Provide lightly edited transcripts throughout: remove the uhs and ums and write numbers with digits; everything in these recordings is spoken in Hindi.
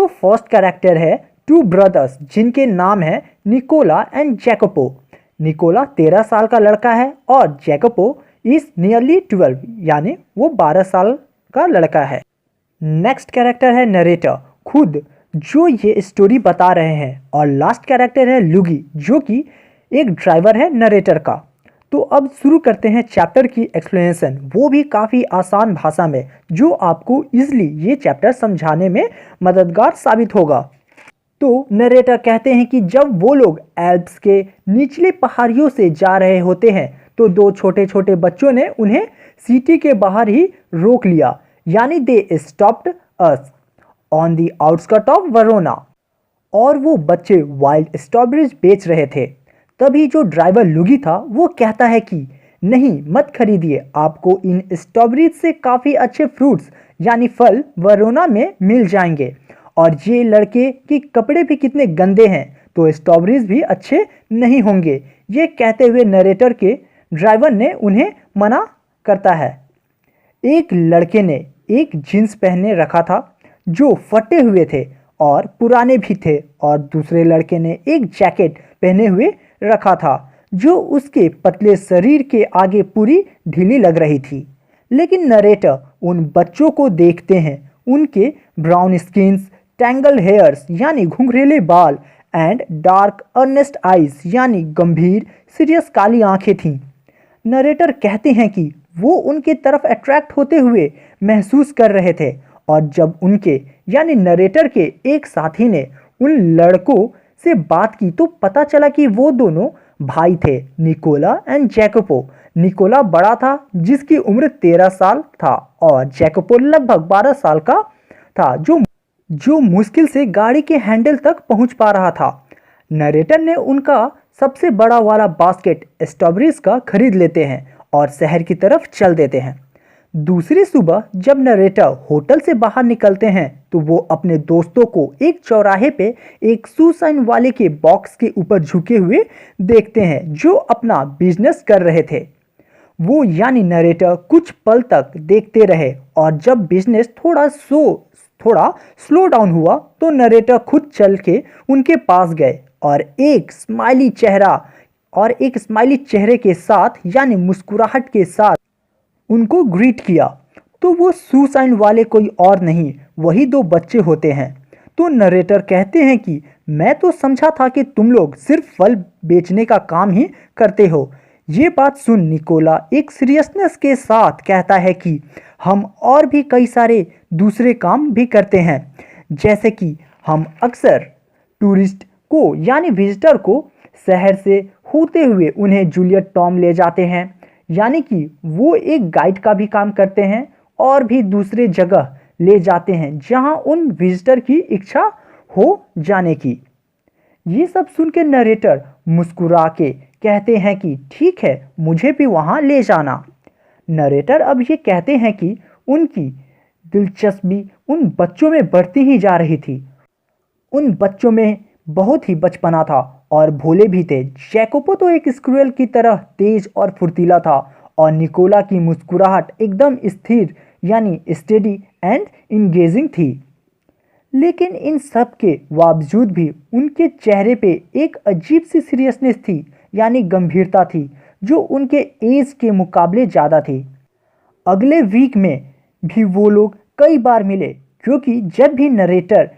तो फर्स्ट कैरेक्टर है टू ब्रदर्स जिनके नाम है निकोला एंड जैकोपो। निकोला 13 साल का लड़का है और जैकोपो इज नियरली 12 यानी वो 12 साल का लड़का है। नेक्स्ट कैरेक्टर है नरेटर खुद जो ये स्टोरी बता रहे हैं और लास्ट कैरेक्टर है लुगी जो कि एक ड्राइवर है नरेटर का। तो अब शुरू करते हैं चैप्टर की एक्सप्लेनेशन, वो भी काफ़ी आसान भाषा में जो आपको इजली ये चैप्टर समझाने में मददगार साबित होगा। तो नरेटर कहते हैं कि जब वो लोग एल्प्स के निचले पहाड़ियों से जा रहे होते हैं तो दो छोटे छोटे बच्चों ने उन्हें सिटी के बाहर ही रोक लिया, यानी they stopped us on the outskirt of Verona, और वो बच्चे वाइल्ड स्ट्रॉबेरीज बेच रहे थे। तभी जो ड्राइवर लुगी था वो कहता है कि नहीं मत खरीदिए, आपको इन स्ट्रॉबेरीज से काफ़ी अच्छे फ्रूट्स यानी फल वरोना में मिल जाएंगे, और ये लड़के के कपड़े भी कितने गंदे हैं तो स्ट्रॉबेरीज भी अच्छे नहीं होंगे। ये कहते हुए नरेटर के ड्राइवर ने उन्हें मना करता है। एक लड़के ने एक जींस पहने रखा था जो फटे हुए थे और पुराने भी थे, और दूसरे लड़के ने एक जैकेट पहने हुए रखा था जो उसके पतले शरीर के आगे पूरी ढीली लग रही थी। लेकिन नरेटर उन बच्चों को देखते हैं, उनके ब्राउन स्किन्स, टैंगल हेयर्स यानी घुंघरेले बाल एंड डार्क अर्नेस्ट आइज यानी गंभीर सीरियस काली आंखें थीं। नरेटर कहते हैं कि वो उनके तरफ अट्रैक्ट होते हुए महसूस कर रहे थे, और जब उनके यानी नरेटर के एक साथी ने उन लड़कों से बात की तो पता चला कि वो दोनों भाई थे, निकोला एंड जैकोपो। निकोला बड़ा था जिसकी उम्र 13 साल था और जैकोपो लगभग 12 साल का था जो मुश्किल से गाड़ी के हैंडल तक पहुंच पा रहा था। नरेटर ने उनका सबसे बड़ा वाला बास्केट स्ट्रॉबेरीज का खरीद लेते हैं और शहर की तरफ चल देते हैं। दूसरी सुबह जब नरेटर होटल से बाहर निकलते हैं तो वो अपने दोस्तों को एक चौराहे पे एक सुसाइन वाले के बॉक्स के ऊपर झुके हुए देखते हैं जो अपना बिजनेस कर रहे थे। वो यानी नरेटर कुछ पल तक देखते रहे, और जब बिजनेस थोड़ा स्लो डाउन हुआ तो नरेटर खुद चल के उनके पास गए और एक स्माइली चेहरे के साथ यानी मुस्कुराहट के साथ उनको ग्रीट किया। तो वो सुसाइन वाले कोई और नहीं, वही दो बच्चे होते हैं। तो नरेटर कहते हैं कि मैं तो समझा था कि तुम लोग सिर्फ फल बेचने का काम ही करते हो। ये बात सुन निकोला एक सीरियसनेस के साथ कहता है कि हम और भी कई सारे दूसरे काम भी करते हैं, जैसे कि हम अक्सर टूरिस्ट को यानी विजिटर को शहर से होते हुए उन्हें जूलियट टॉम ले जाते हैं, यानी कि वो एक गाइड का भी काम करते हैं, और भी दूसरे जगह ले जाते हैं जहां उन विजिटर की इच्छा हो जाने की। ये सब सुन के नरेटर मुस्कुरा के कहते हैं कि ठीक है, मुझे भी वहां ले जाना। नरेटर अब ये कहते हैं कि उनकी दिलचस्पी उन बच्चों में बढ़ती ही जा रही थी। उन बच्चों में बहुत ही बचपना था और भोले भी थे। जैकोपो तो एक स्क्रूएल की तरह तेज और फुर्तीला था, और निकोला की मुस्कुराहट एकदम स्थिर यानी स्टेडी एंड इंगेजिंग थी। लेकिन इन सब के बावजूद भी उनके चेहरे पे एक अजीब सी सीरियसनेस थी यानी गंभीरता थी जो उनके एज के मुकाबले ज़्यादा थी। अगले वीक में भी वो लोग कई बार मिले, क्योंकि जब भी नरेटर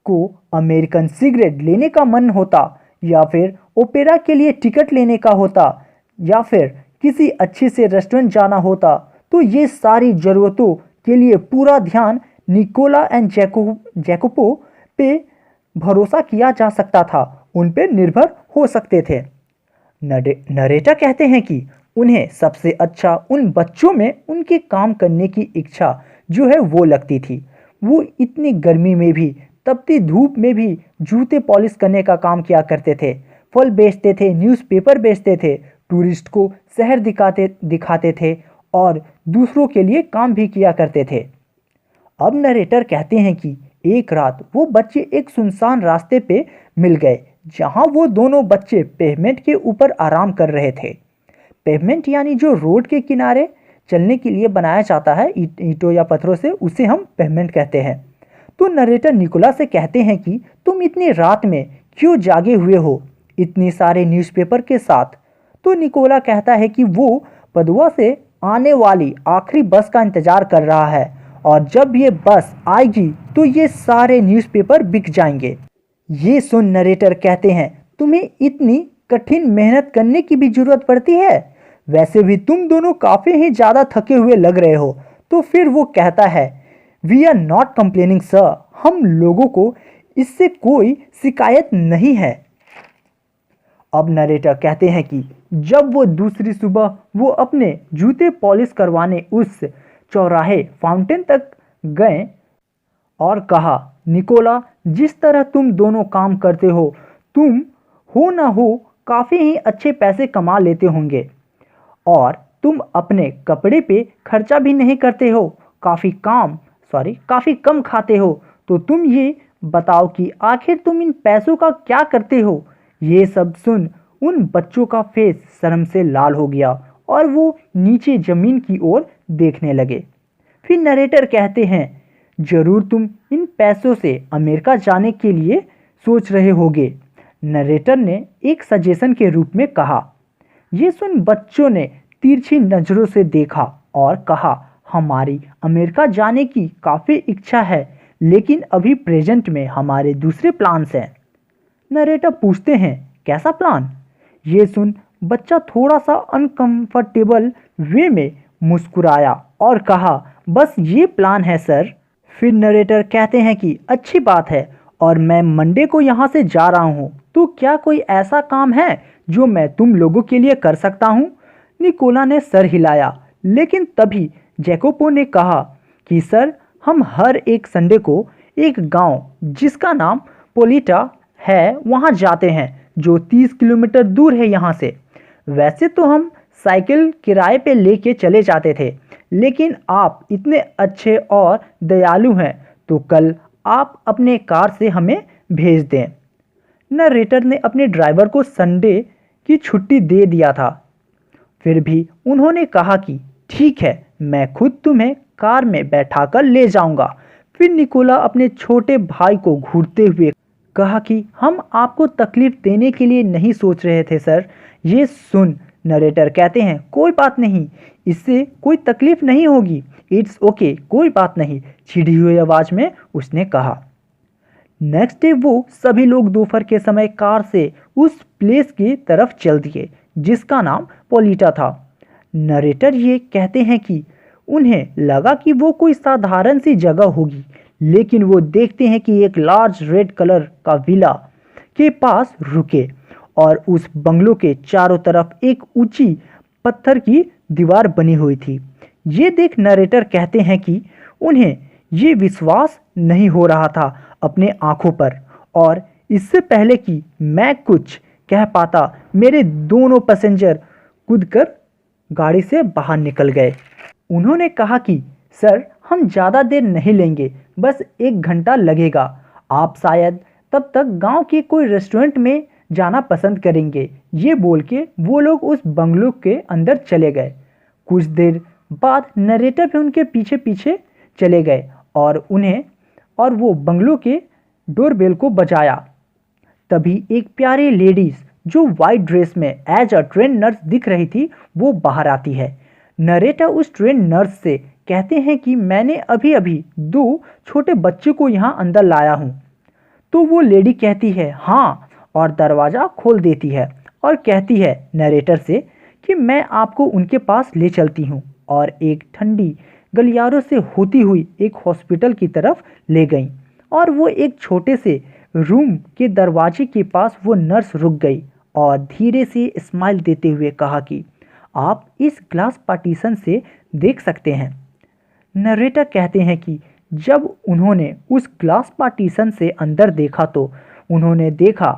को अमेरिकन सिगरेट लेने का मन होता, या फिर ओपेरा के लिए टिकट लेने का होता, या फिर किसी अच्छे से रेस्टोरेंट जाना होता, तो ये सारी ज़रूरतों के लिए पूरा ध्यान निकोला एंड जैकोपो पे भरोसा किया जा सकता था, उन पे निर्भर हो सकते थे। नरेटर कहते हैं कि उन्हें सबसे अच्छा उन बच्चों में उनके काम करने की इच्छा जो है वो लगती थी। वो इतनी गर्मी में भी, तपती धूप में भी जूते पॉलिश करने का काम किया करते थे, फल बेचते थे, न्यूज़पेपर बेचते थे, टूरिस्ट को शहर दिखाते थे और दूसरों के लिए काम भी किया करते थे। अब नरेटर कहते हैं कि एक रात वो बच्चे एक सुनसान रास्ते पे मिल गए जहां वो दोनों बच्चे पेवमेंट के ऊपर आराम कर रहे थे। पेवमेंट यानी जो रोड के किनारे चलने के लिए बनाया जाता है ईंटों या पत्थरों से, उसे हम पेवमेंट कहते हैं। तो तो नरेटर निकोला से कहते हैं कि तुम इतनी रात में क्यों जागे हुए हो इतने सारे न्यूज़पेपर के साथ। तो निकोला कहता है कि वो पदुआ से आने वाली आखिरी बस का इंतजार कर रहा है और जब ये बस आएगी तो ये सारे न्यूज़पेपर बिक जाएंगे। ये सुन नरेटर कहते हैं तुम्हें इतनी कठिन मेहनत करने की भी जरूरत पड़ती है, वैसे भी तुम दोनों काफ़ी ही ज़्यादा थके हुए लग रहे हो। तो फिर वो कहता है we are not complaining sir, हम लोगों को इससे कोई शिकायत नहीं है। अब नरेटर कहते हैं कि जब वो दूसरी सुबह वो अपने जूते पॉलिश करवाने उस चौराहे फाउंटेन तक गए और कहा निकोला जिस तरह तुम दोनों काम करते हो तुम हो ना हो काफ़ी ही अच्छे पैसे कमा लेते होंगे और तुम अपने कपड़े पे खर्चा भी नहीं करते हो, काफ़ी कम खाते हो। तो तुम ये बताओ कि आखिर तुम इन पैसों का क्या करते हो। ये सब सुन उन बच्चों का फेस शर्म से लाल हो गया और वो नीचे ज़मीन की ओर देखने लगे। फिर नरेटर कहते हैं जरूर तुम इन पैसों से अमेरिका जाने के लिए सोच रहे होगे। नरेटर ने एक सजेशन के रूप में कहा। ये सुन बच्चों ने तिरछी नज़रों से देखा और कहा हमारी अमेरिका जाने की काफ़ी इच्छा है लेकिन अभी प्रेजेंट में हमारे दूसरे प्लान्स हैं। नरेटर पूछते हैं कैसा प्लान। ये सुन बच्चा थोड़ा सा अनकंफर्टेबल वे में मुस्कुराया और कहा बस ये प्लान है सर। फिर नरेटर कहते हैं कि अच्छी बात है और मैं मंडे को यहाँ से जा रहा हूँ, तो क्या कोई ऐसा काम है जो मैं तुम लोगों के लिए कर सकता हूँ। निकोला ने सर हिलाया लेकिन तभी जैकोबो ने कहा कि सर हम हर एक संडे को एक गांव जिसका नाम पोलिटा है वहाँ जाते हैं जो 30 किलोमीटर दूर है यहाँ से। वैसे तो हम साइकिल किराए पे लेके चले जाते थे लेकिन आप इतने अच्छे और दयालु हैं तो कल आप अपने कार से हमें भेज दें। नरेटर ने अपने ड्राइवर को संडे की छुट्टी दे दिया था, फिर भी उन्होंने कहा कि ठीक है मैं खुद तुम्हें कार में बैठाकर ले जाऊंगा। फिर निकोला अपने छोटे भाई को घूरते हुए कहा कि हम आपको तकलीफ देने के लिए नहीं सोच रहे थे सर। ये सुन नरेटर कहते हैं कोई बात नहीं, इससे कोई तकलीफ नहीं होगी, इट्स ओके कोई बात नहीं, चिढ़ी हुई आवाज़ में उसने कहा। नेक्स्ट डे वो सभी लोग दोपहर के समय कार से उस प्लेस की तरफ चल दिए जिसका नाम पोलिटा था। नरेटर ये कहते हैं कि उन्हें लगा कि वो कोई साधारण सी जगह होगी लेकिन वो देखते हैं कि एक लार्ज रेड कलर का विला के पास रुके और उस बंगलों के चारों तरफ एक ऊंची पत्थर की दीवार बनी हुई थी। ये देख नरेटर कहते हैं कि उन्हें ये विश्वास नहीं हो रहा था अपने आंखों पर और इससे पहले कि मैं कुछ कह पाता मेरे दोनों पैसेंजर कूदकर गाड़ी से बाहर निकल गए। उन्होंने कहा कि सर हम ज़्यादा देर नहीं लेंगे, बस 1 घंटा लगेगा, आप शायद तब तक गांव के कोई रेस्टोरेंट में जाना पसंद करेंगे। ये बोल के वो लोग उस बंगलो के अंदर चले गए। कुछ देर बाद नरेटर भी उनके पीछे पीछे चले गए और वो बंगलो के डोरबेल को बजाया। तभी एक प्यारी लेडीज जो वाइट ड्रेस में एज अ ट्रेन नर्स दिख रही थी वो बाहर आती है। नरेटर उस ट्रेन नर्स से कहते हैं कि मैंने अभी अभी 2 छोटे बच्चे को यहाँ अंदर लाया हूँ। तो वो लेडी कहती है हाँ और दरवाज़ा खोल देती है और कहती है नरेटर से कि मैं आपको उनके पास ले चलती हूँ और एक ठंडी गलियारों से होती हुई एक हॉस्पिटल की तरफ ले गई और वो एक छोटे से रूम के दरवाजे के पास वो नर्स रुक गई और धीरे से स्माइल देते हुए कहा कि आप इस ग्लास पार्टीशन से देख सकते हैं। नरेटर कहते हैं कि जब उन्होंने उस ग्लास पार्टीशन से अंदर देखा तो उन्होंने देखा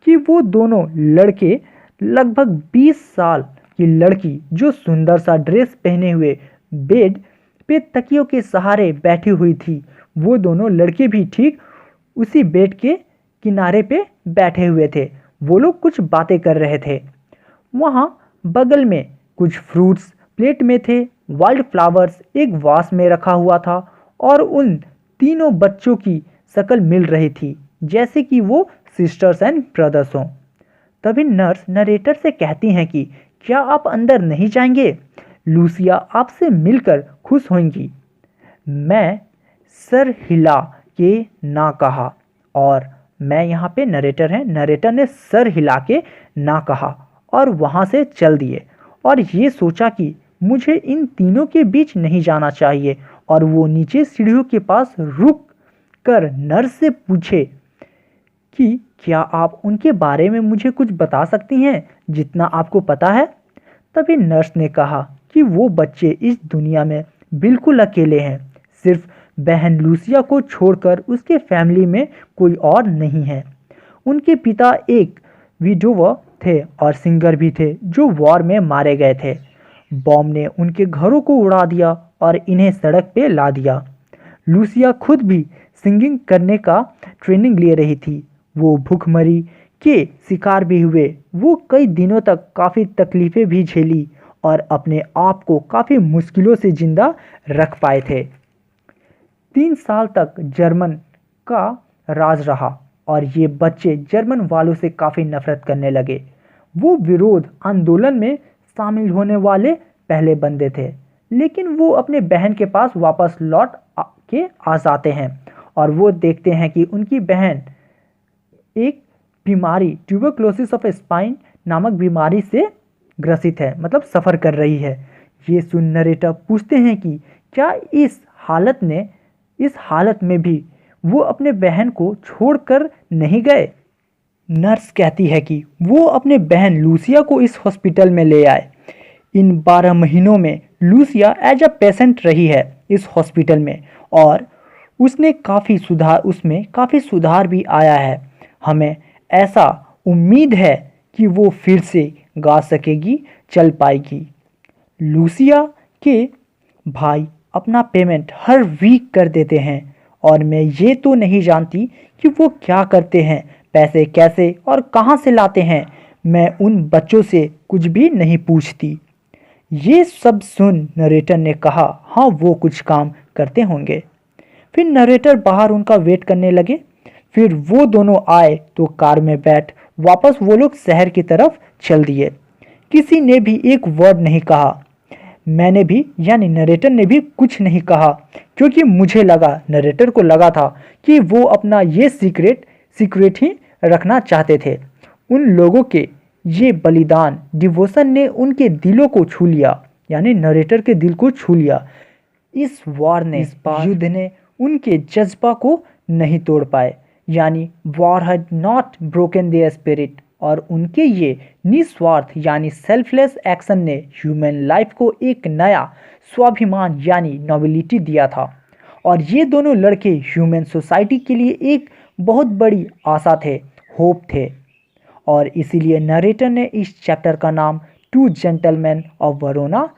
कि वो दोनों लड़के लगभग 20 साल की लड़की जो सुंदर सा ड्रेस पहने हुए बेड पे तकियों के सहारे बैठी हुई थी, वो दोनों लड़के भी ठीक उसी बेड के किनारे पे बैठे हुए थे। वो लोग कुछ बातें कर रहे थे। वहाँ बगल में कुछ फ्रूट्स प्लेट में थे, वाइल्ड फ्लावर्स एक वास में रखा हुआ था और उन तीनों बच्चों की शक्ल मिल रही थी, जैसे कि वो सिस्टर्स एंड ब्रदर्स हों। तभी नर्स नरेटर से कहती हैं कि क्या आप अंदर नहीं जाएंगे? लूसिया आपसे मिलकर खुश होंगी। मैं सर हिला के ना कहा, और मैं यहाँ पे नरेटर है, नरेटर ने सर हिला के ना कहा और वहाँ से चल दिए। और ये सोचा कि मुझे इन तीनों के बीच नहीं जाना चाहिए, और वो नीचे सीढ़ियों के पास रुक कर नर्स से पूछे कि क्या आप उनके बारे में मुझे कुछ बता सकती हैं जितना आपको पता है? तभी नर्स ने कहा कि वो बच्चे इस दुनिया में बिल्कुल अकेले हैं, सिर्फ बहन लूसिया को छोड़कर उसके फैमिली में कोई और नहीं है। उनके पिता एक विडोवर थे और सिंगर भी थे जो वॉर में मारे गए थे। बॉम्ब ने उनके घरों को उड़ा दिया और इन्हें सड़क पे ला दिया। लूसिया खुद भी सिंगिंग करने का ट्रेनिंग ले रही थी। वो भूखमरी के शिकार भी हुए। वो कई दिनों तक काफ़ी तकलीफ़ें भी झेली और अपने आप को काफ़ी मुश्किलों से जिंदा रख पाए थे। 3 साल तक जर्मन का राज रहा और ये बच्चे जर्मन वालों से काफ़ी नफरत करने लगे। वो विरोध आंदोलन में शामिल होने वाले पहले बंदे थे, लेकिन वो अपने बहन के पास वापस लौट के आ जाते हैं और वो देखते हैं कि उनकी बहन एक बीमारी ट्यूबरक्लोसिस ऑफ स्पाइन नामक बीमारी से ग्रसित है, मतलब सफ़र कर रही है। ये सुन नरेटर पूछते हैं कि क्या इस हालत में भी वो अपने बहन को छोड़कर नहीं गए। नर्स कहती है कि वो अपने बहन लूसिया को इस हॉस्पिटल में ले आए। इन 12 महीनों में लूसिया एज अ पेशेंट रही है इस हॉस्पिटल में, और उसमें काफ़ी सुधार भी आया है। हमें ऐसा उम्मीद है कि वो फिर से गा सकेगी, चल पाएगी। लूसिया के भाई अपना पेमेंट हर वीक कर देते हैं और मैं ये तो नहीं जानती कि वो क्या करते हैं, पैसे कैसे और कहाँ से लाते हैं। मैं उन बच्चों से कुछ भी नहीं पूछती। ये सब सुन नरेटर ने कहा, हाँ वो कुछ काम करते होंगे। फिर नरेटर बाहर उनका वेट करने लगे। फिर वो दोनों आए तो कार में बैठ वापस वो लोग शहर की तरफ चल दिए। किसी ने भी एक वर्ड नहीं कहा। मैंने भी यानी नरेटर ने भी कुछ नहीं कहा, क्योंकि नरेटर को लगा था कि वो अपना ये सीक्रेट ही रखना चाहते थे। उन लोगों के ये बलिदान डिवोशन ने उनके दिलों को छू लिया, यानी नरेटर के दिल को छू लिया। इस युद्ध ने उनके जज्बा को नहीं तोड़ पाए, यानी war had not broken their spirit, और उनके ये निस्वार्थ यानी सेल्फलेस एक्शन ने ह्यूमन लाइफ को एक नया स्वाभिमान यानी नोबिलिटी दिया था। और ये दोनों लड़के ह्यूमन सोसाइटी के लिए एक बहुत बड़ी आशा थे, होप थे। और इसीलिए नरेटर ने इस चैप्टर का नाम 2 जेंटलमैन ऑफ वरोना